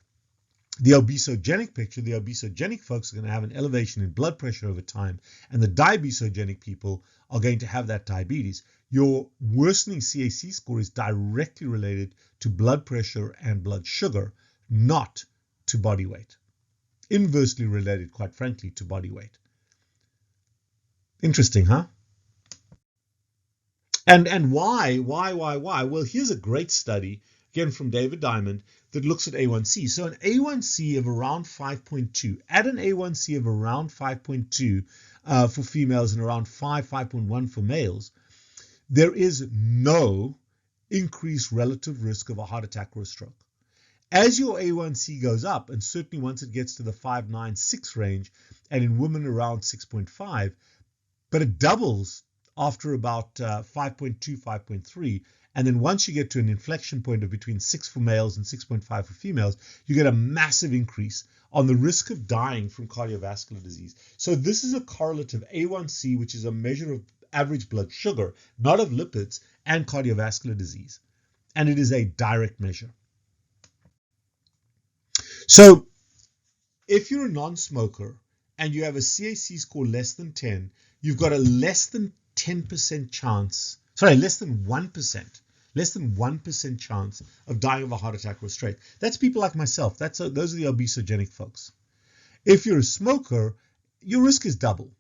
the obesogenic picture, the obesogenic folks are going to have an elevation in blood pressure over time, and the diabesogenic people are going to have that diabetes. Your worsening CAC score is directly related to blood pressure and blood sugar, not to body weight. Inversely related, quite frankly, to body weight. Interesting, huh? And why? Well, here's a great study, again from David Diamond, that looks at A1C. So an A1C of around 5.2, at an A1C of around 5.2 for females and around 5.1 for males, there is no increased relative risk of a heart attack or a stroke. As your A1C goes up, and certainly once it gets to the 5.9, 6 range, and in women around 6.5, but it doubles after about 5.2, 5.3, and then once you get to an inflection point of between 6 for males and 6.5 for females, you get a massive increase on the risk of dying from cardiovascular disease. So this is a correlative A1C, which is a measure of average blood sugar, not of lipids, and cardiovascular disease. And it is a direct measure. So if you're a non-smoker and you have a CAC score less than 10, you've got a less than 10% chance, less than 1% chance of dying of a heart attack or a stroke. That's people like myself. Those are the obesogenic folks. If you're a smoker, your risk is double.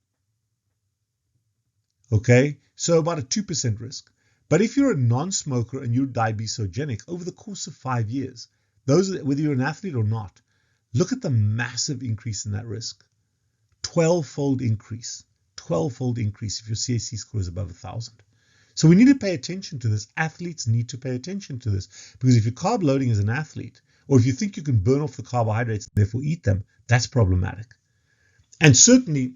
Okay, so about a 2% risk. But if you're a non-smoker and you're diabesogenic, over the course of 5 years, whether you're an athlete or not, look at the massive increase in that risk. 12-fold increase if your CAC score is above 1,000. So we need to pay attention to this. Athletes need to pay attention to this, because if you're carb loading as an athlete, or if you think you can burn off the carbohydrates and therefore eat them, that's problematic. And certainly,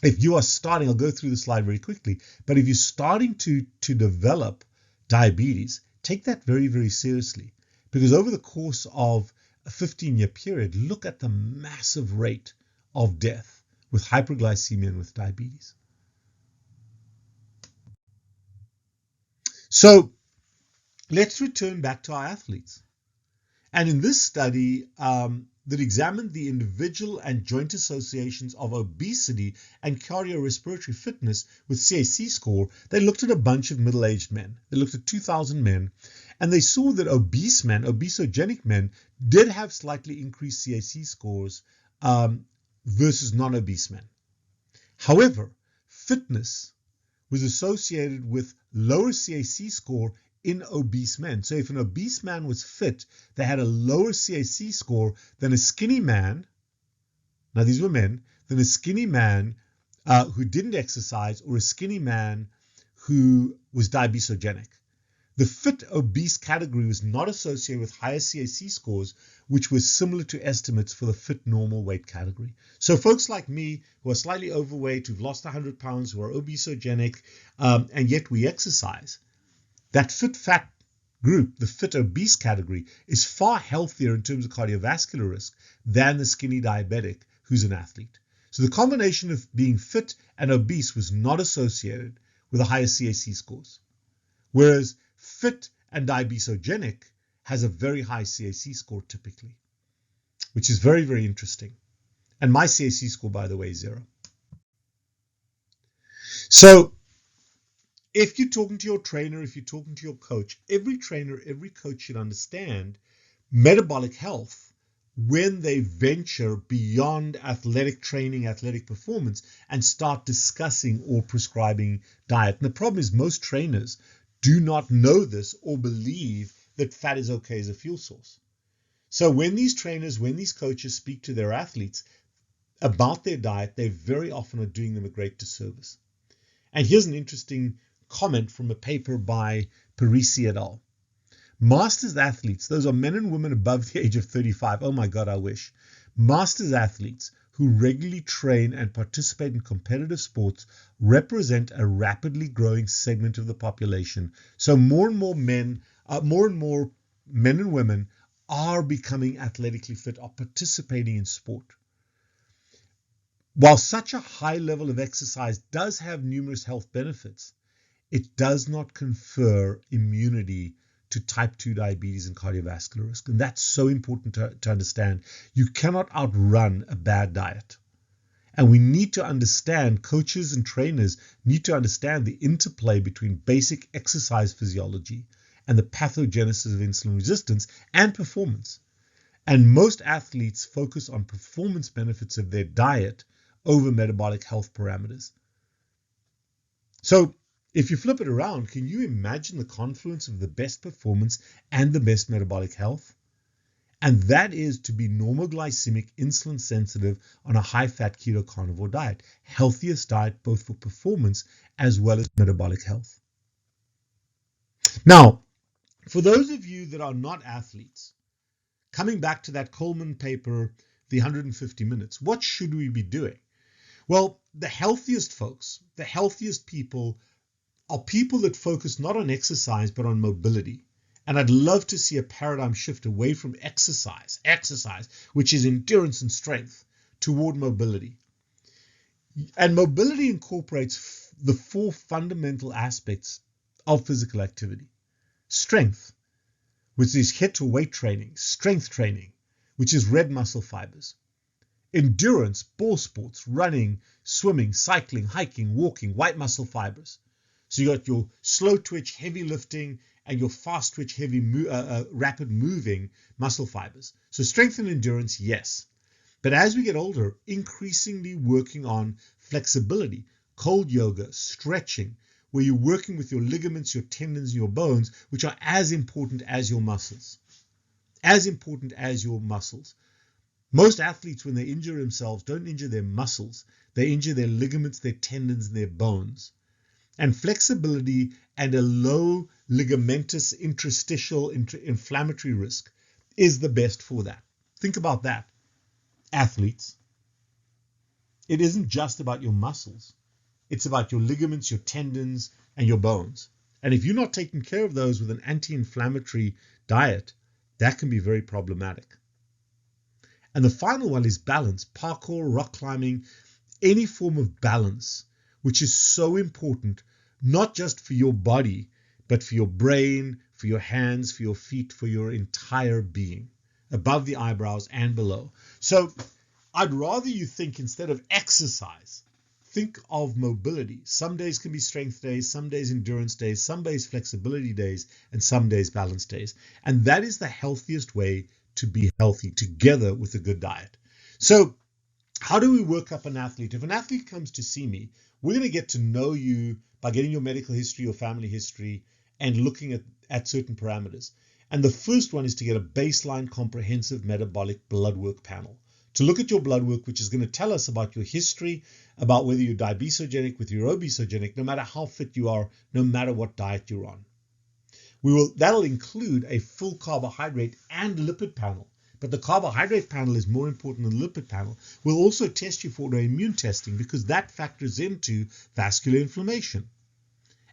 if you are starting, I'll go through the slide very quickly, but if you're starting to develop diabetes, take that very, very seriously, because over the course of a 15-year period, look at the massive rate of death with hyperglycemia and with diabetes. So let's return back to our athletes. And in this study that examined the individual and joint associations of obesity and cardiorespiratory fitness with CAC score, they looked at a bunch of middle-aged men. They looked at 2,000 men, and they saw that obese men, obesogenic men, did have slightly increased CAC scores versus non-obese men. However, fitness was associated with lower CAC score in obese men. So if an obese man was fit, they had a lower CAC score than a skinny man, now these were men, than a skinny man who didn't exercise, or a skinny man who was diabesogenic. The fit obese category was not associated with higher CAC scores, which was similar to estimates for the fit normal weight category. So folks like me who are slightly overweight, who've lost 100 pounds, who are obesogenic, and yet we exercise, that fit fat group, the fit obese category, is far healthier in terms of cardiovascular risk than the skinny diabetic who's an athlete. So the combination of being fit and obese was not associated with a higher CAC scores, whereas fit and diabesogenic has a very high CAC score typically, which is very, very interesting. And my CAC score, by the way, is 0. So if you're talking to your trainer, if you're talking to your coach, every trainer, every coach should understand metabolic health when they venture beyond athletic training, athletic performance, and start discussing or prescribing diet. And the problem is most trainers do not know this or believe that fat is okay as a fuel source. So when these trainers, when these coaches speak to their athletes, about their diet, they very often are doing them a great disservice. And here's an interesting comment from a paper by Parisi et al. Masters athletes, those are men and women above the age of 35. Oh my God, I wish. Masters athletes who regularly train and participate in competitive sports represent a rapidly growing segment of the population. So more and more men and women are becoming athletically fit, are participating in sport. While such a high level of exercise does have numerous health benefits, it does not confer immunity to type 2 diabetes and cardiovascular risk. And that's so important to understand. You cannot outrun a bad diet. And we need to understand, coaches and trainers need to understand the interplay between basic exercise physiology and the pathogenesis of insulin resistance and performance. And most athletes focus on performance benefits of their diet over metabolic health parameters. So if you flip it around, can you imagine the confluence of the best performance and the best metabolic health? And that is to be normoglycemic, insulin sensitive on a high-fat keto carnivore diet. Healthiest diet both for performance as well as metabolic health. Now, for those of you that are not athletes, coming back to that Coleman paper, the 150 minutes, what should we be doing? Well, the healthiest folks, the healthiest people are people that focus not on exercise, but on mobility. And I'd love to see a paradigm shift away from exercise, which is endurance and strength, toward mobility. And mobility incorporates the 4 fundamental aspects of physical activity. Strength, which is HIIT or weight training. Strength training, which is red muscle fibers. Endurance, ball sports, running, swimming, cycling, hiking, walking, white muscle fibers. So you got your slow twitch, heavy lifting, and your fast twitch, heavy, rapid moving muscle fibers. So strength and endurance, yes. But as we get older, increasingly working on flexibility, cold yoga, stretching, where you're working with your ligaments, your tendons, your bones, which are as important as your muscles. As important as your muscles. Most athletes, when they injure themselves, don't injure their muscles. They injure their ligaments, their tendons, and their bones. And flexibility and a low ligamentous interstitial inflammatory risk is the best for that. Think about that, athletes. It isn't just about your muscles. It's about your ligaments, your tendons, and your bones. And if you're not taking care of those with an anti-inflammatory diet, that can be very problematic. And the final one is balance, parkour, rock climbing, any form of balance, which is so important, not just for your body, but for your brain, for your hands, for your feet, for your entire being, above the eyebrows and below. So I'd rather you think, instead of exercise, think of mobility. Some days can be strength days, some days endurance days, some days flexibility days, and some days balance days. And that is the healthiest way to be healthy, together with a good diet. So how do we work up an athlete? If an athlete comes to see me, we're going to get to know you by getting your medical history, your family history, and looking at certain parameters. And the first one is to get a baseline comprehensive metabolic blood work panel. To look at your blood work, which is going to tell us about your history, about whether you're diabesogenic, whether you're obesogenic, no matter how fit you are, no matter what diet you're on. That'll include a full carbohydrate and lipid panel. But the carbohydrate panel is more important than the lipid panel. We'll also test you for autoimmune testing because that factors into vascular inflammation.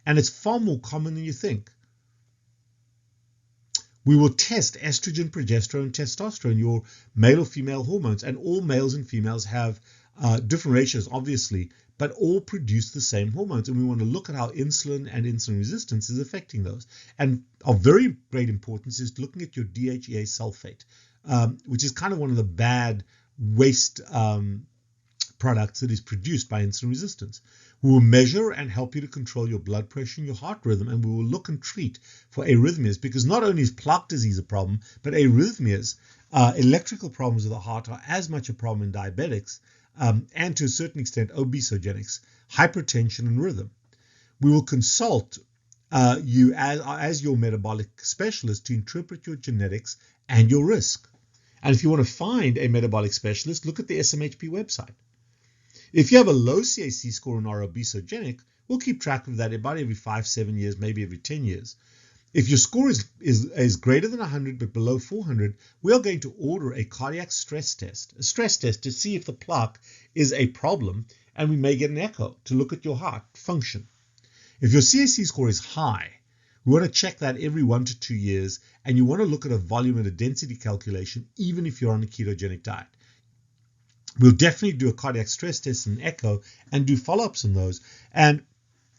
And it's far more common than you think. We will test estrogen, progesterone, testosterone, your male or female hormones. And all males and females have different ratios, obviously, but all produce the same hormones. And we want to look at how insulin and insulin resistance is affecting those. And of very great importance is looking at your DHEA sulfate, which is kind of one of the bad waste products that is produced by insulin resistance. We will measure and help you to control your blood pressure and your heart rhythm, and we will look and treat for arrhythmias, because not only is plaque disease a problem, but arrhythmias, electrical problems of the heart, are as much a problem in diabetics and to a certain extent obesogenics, hypertension and rhythm. We will consult you as your metabolic specialist to interpret your genetics and your risk. And if you want to find a metabolic specialist, look at the SMHP website. If you have a low CAC score and are obesogenic, we'll keep track of that about every 5-7 years, maybe every 10 years. If your score is greater than 100 but below 400, we are going to order a cardiac stress test, to see if the plaque is a problem, and we may get an echo to look at your heart function. If your CAC score is high, we want to check that every 1 to 2 years, and you want to look at a volume and a density calculation even if you're on a ketogenic diet. We'll definitely do a cardiac stress test and echo and do follow-ups on those. And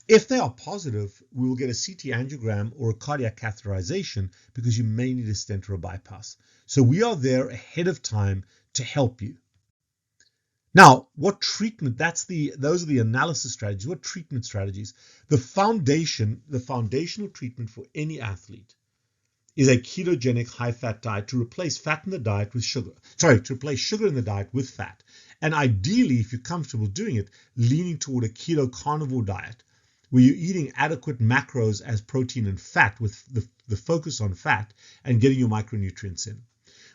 if they are positive, we will get a CT angiogram or a cardiac catheterization because you may need a stent or a bypass. So we are there ahead of time to help you. Now, what treatment? Those are the analysis strategies. What treatment strategies? The foundational treatment for any athlete is a ketogenic high-fat diet to replace fat in the diet with sugar. To replace sugar in the diet with fat. And ideally, if you're comfortable doing it, leaning toward a keto carnivore diet, where you're eating adequate macros as protein and fat with the focus on fat and getting your micronutrients in.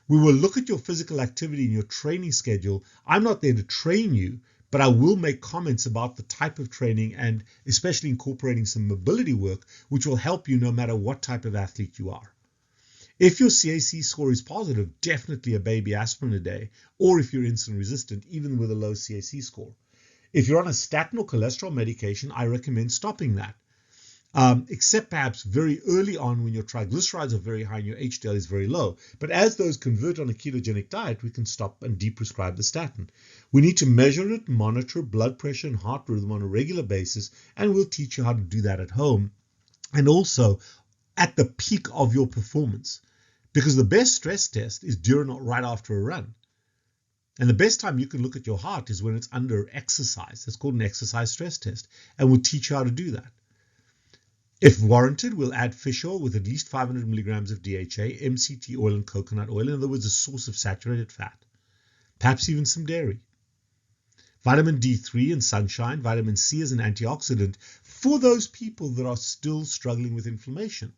We will look at your physical activity and your training schedule. I'm not there to train you, but I will make comments about the type of training and especially incorporating some mobility work, which will help you no matter what type of athlete you are. If your CAC score is positive, definitely a baby aspirin a day, or if you're insulin resistant, even with a low CAC score. If you're on a statin or cholesterol medication, I recommend stopping that, except perhaps very early on when your triglycerides are very high and your HDL is very low. But as those convert on a ketogenic diet, we can stop and deprescribe the statin. We need to measure it, monitor blood pressure and heart rhythm on a regular basis, and we'll teach you how to do that at home and also at the peak of your performance. Because the best stress test is during or right after a run. And the best time you can look at your heart is when it's under exercise. That's called an exercise stress test. And we'll teach you how to do that. If warranted, we'll add fish oil with at least 500 milligrams of DHA, MCT oil, and coconut oil. In other words, a source of saturated fat. Perhaps even some dairy. Vitamin D3 and sunshine. Vitamin C is an antioxidant for those people that are still struggling with inflammation.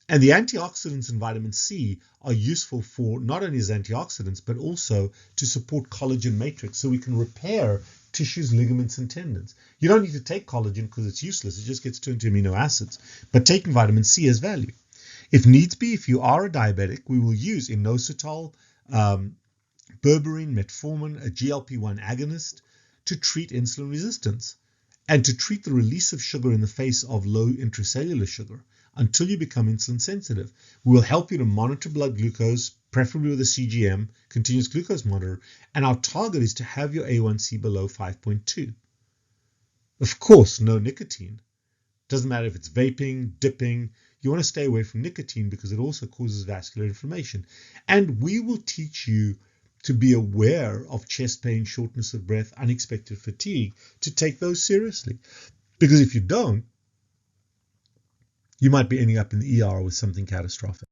And the antioxidants in vitamin C are useful for not only as antioxidants, but also to support collagen matrix so we can repair tissues, ligaments, and tendons. You don't need to take collagen because it's useless. It just gets turned to amino acids. But taking vitamin C has value. If needs be, if you are a diabetic, we will use inositol, berberine, metformin, a GLP-1 agonist to treat insulin resistance and to treat the release of sugar in the face of low intracellular sugar. Until you become insulin sensitive. We will help you to monitor blood glucose, preferably with a CGM, continuous glucose monitor, and our target is to have your A1C below 5.2. Of course, no nicotine. Doesn't matter if it's vaping, dipping, you want to stay away from nicotine because it also causes vascular inflammation. And we will teach you to be aware of chest pain, shortness of breath, unexpected fatigue, to take those seriously. Because if you don't, you might be ending up in the ER with something catastrophic.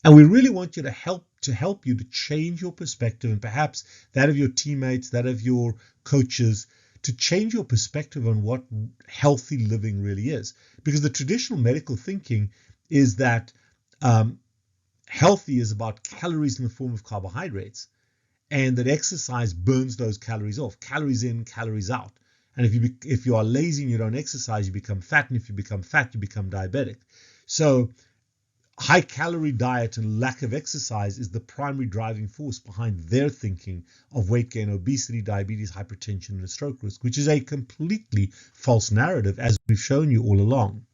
And we really want you to help you to change your perspective and perhaps that of your teammates, that of your coaches, to change your perspective on what healthy living really is. Because the traditional medical thinking is that healthy is about calories in the form of carbohydrates and that exercise burns those calories off, calories in, calories out. And if you are lazy and you don't exercise, you become fat. And if you become fat, you become diabetic. So high calorie diet and lack of exercise is the primary driving force behind their thinking of weight gain, obesity, diabetes, hypertension, and a stroke risk, which is a completely false narrative, as we've shown you all along.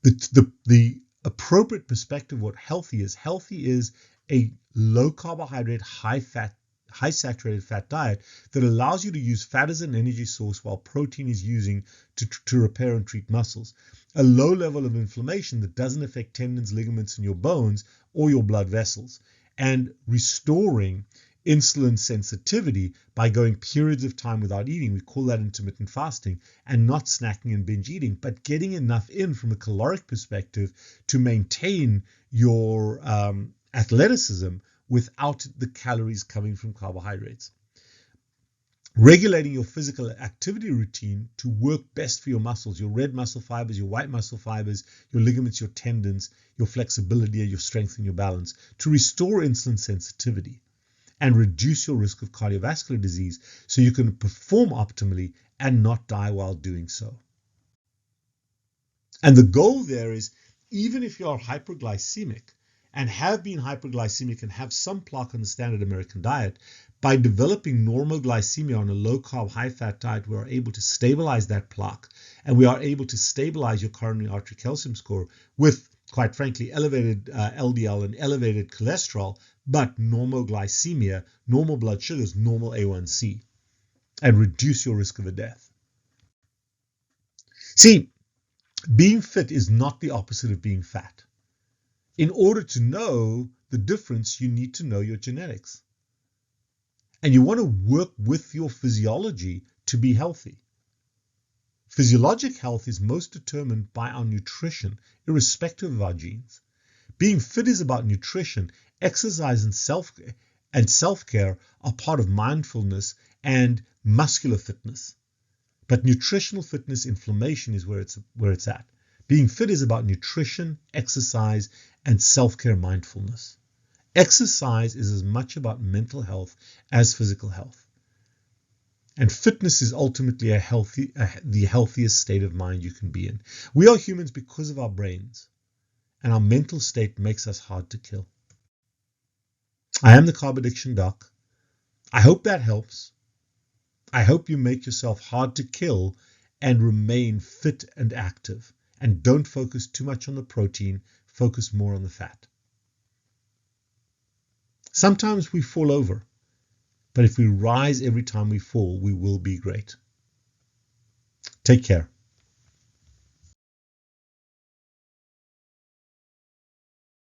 The appropriate perspective of what healthy is a low carbohydrate, high saturated fat diet that allows you to use fat as an energy source while protein is using to repair and treat muscles. A low level of inflammation that doesn't affect tendons, ligaments, and your bones or your blood vessels. And restoring insulin sensitivity by going periods of time without eating. We call that intermittent fasting, and not snacking and binge eating, but getting enough in from a caloric perspective to maintain your athleticism without the calories coming from carbohydrates. regulating your physical activity routine to work best for your muscles, your red muscle fibers, your white muscle fibers, your ligaments, your tendons, your flexibility, your strength, and your balance, to restore insulin sensitivity and reduce your risk of cardiovascular disease so you can perform optimally and not die while doing so. And the goal there is, even if you are hyperglycemic and have been hyperglycemic and have some plaque on the standard American diet, by developing normal glycemia on a low-carb, high-fat diet, we are able to stabilize that plaque, and we are able to stabilize your coronary artery calcium score with, quite frankly, elevated LDL and elevated cholesterol, but normal glycemia, normal blood sugars, normal A1C, and reduce your risk of a death. See, being fit is not the opposite of being fat. In order to know the difference, you need to know your genetics. And you want to work with your physiology to be healthy. Physiologic health is most determined by our nutrition, irrespective of our genes. Being fit is about nutrition. Exercise and self-care are part of mindfulness and muscular fitness. But nutritional fitness, inflammation is where it's at. Being fit is about nutrition, exercise, and self-care mindfulness. Exercise is as much about mental health as physical health. And fitness is ultimately the healthiest state of mind you can be in. We are humans because of our brains, and our mental state makes us hard to kill. I am the Carb Addiction Doc. I hope that helps. I hope you make yourself hard to kill and remain fit and active. And don't focus too much on the protein, focus more on the fat. Sometimes we fall over, but if we rise every time we fall, we will be great. Take care.